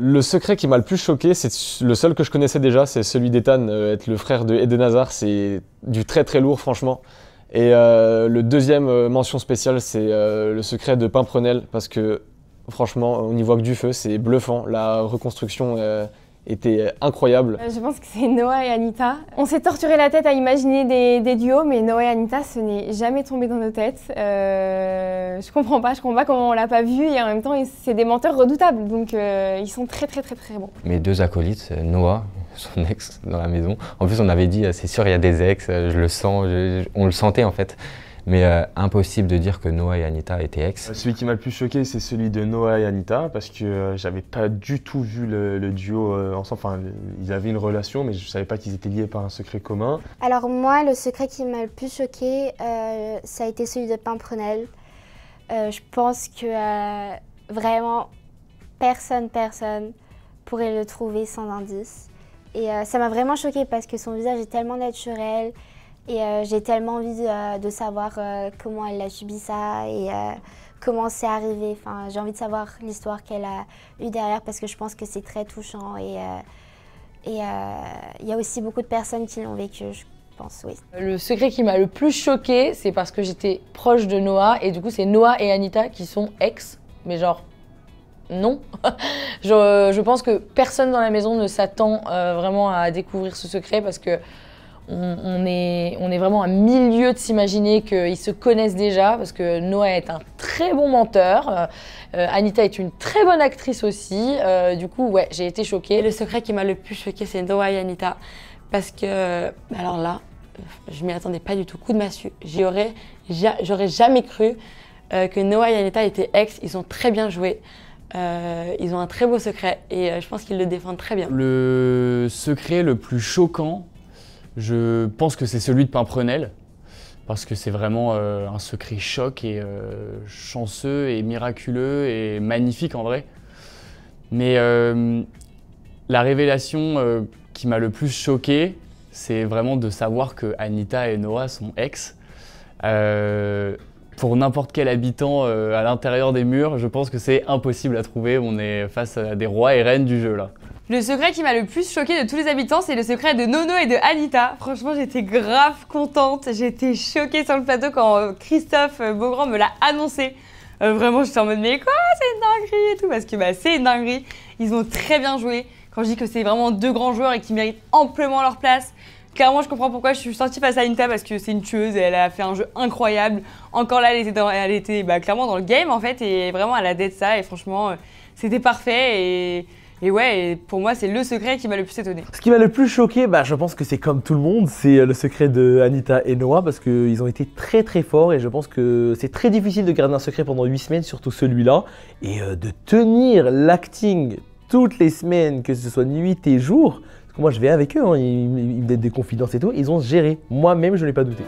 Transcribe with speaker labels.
Speaker 1: Le secret qui m'a le plus choqué, c'est le seul que je connaissais déjà, c'est celui d'Ethan, être le frère de Eden Hazard, c'est du très très lourd franchement. Et le deuxième mention spéciale, c'est le secret de Pimprenel, parce que franchement, on n'y voit que du feu, c'est bluffant, la reconstruction était incroyable.
Speaker 2: Je pense que c'est Noah et Anita. On s'est torturé la tête à imaginer des duos, mais Noah et Anita, ce n'est jamais tombé dans nos têtes. Je comprends pas comment on l'a pas vu, et en même temps, c'est des menteurs redoutables, donc ils sont très bons.
Speaker 3: Mes deux acolytes, Noah, son ex dans la maison. En plus, on avait dit, c'est sûr, il y a des ex, je le sens, on le sentait en fait. Mais impossible de dire que Noah et Anita étaient ex.
Speaker 4: Celui qui m'a le plus choqué, c'est celui de Noah et Anita, parce que j'avais pas du tout vu le duo ensemble. Enfin, ils avaient une relation, mais je savais pas qu'ils étaient liés par un secret commun.
Speaker 5: Alors moi, le secret qui m'a le plus choqué, ça a été celui de Pimprenel. Je pense que vraiment personne pourrait le trouver sans indice. Et ça m'a vraiment choquée parce que son visage est tellement naturel. Et j'ai tellement envie de savoir comment elle a subi ça et comment c'est arrivé. Enfin, j'ai envie de savoir l'histoire qu'elle a eue derrière parce que je pense que c'est très touchant. Et il y a aussi beaucoup de personnes qui l'ont vécu, je pense, oui.
Speaker 6: Le secret qui m'a le plus choqué, c'est parce que j'étais proche de Noah et du coup c'est Noah et Anita qui sont ex, mais genre non. Je pense que personne dans la maison ne s'attend vraiment à découvrir ce secret parce que on est vraiment à milieu de s'imaginer qu'ils se connaissent déjà parce que Noah est un très bon menteur, Anita est une très bonne actrice aussi, du coup ouais, j'ai été choquée.
Speaker 7: Et le secret qui m'a le plus choquée, c'est Noah et Anita parce que, alors là, je m'y attendais pas du tout, coup de massue. J'aurais jamais cru que Noah et Anita étaient ex, ils ont très bien joué. Ils ont un très beau secret et je pense qu'ils le défendent très bien.
Speaker 8: Le secret le plus choquant, je pense que c'est celui de Pimprenel, parce que c'est vraiment un secret choc et chanceux et miraculeux et magnifique en vrai. Mais la révélation qui m'a le plus choqué, c'est vraiment de savoir que Anita et Noah sont ex. Pour n'importe quel habitant à l'intérieur des murs, je pense que c'est impossible à trouver. On est face à des rois et reines du jeu là.
Speaker 9: Le secret qui m'a le plus choqué de tous les habitants, c'est le secret de Nono et de Anita. Franchement, j'étais grave contente. J'étais choquée sur le plateau quand Christophe Beaugrand me l'a annoncé. Vraiment, j'étais en mode mais quoi, c'est une dinguerie et tout, parce que bah, c'est une dinguerie. Ils ont très bien joué. Quand je dis que c'est vraiment deux grands joueurs et qui méritent amplement leur place, clairement, je comprends pourquoi je suis sortie face à Anita parce que c'est une tueuse et elle a fait un jeu incroyable. Encore là, elle était clairement dans le game en fait et vraiment elle a dead ça et franchement, c'était parfait et ouais, pour moi, c'est le secret qui m'a le plus étonné.
Speaker 10: Ce qui m'a le plus choqué, je pense que c'est comme tout le monde, c'est le secret de Anita et Noah parce qu'ils ont été très forts et je pense que c'est très difficile de garder un secret pendant 8 semaines, surtout celui-là, et de tenir l'acting toutes les semaines, que ce soit nuit et jour. Parce que moi, je vais avec eux, ils me donnent des confidences et tout, ils ont géré. Moi-même, je n'ai pas douté.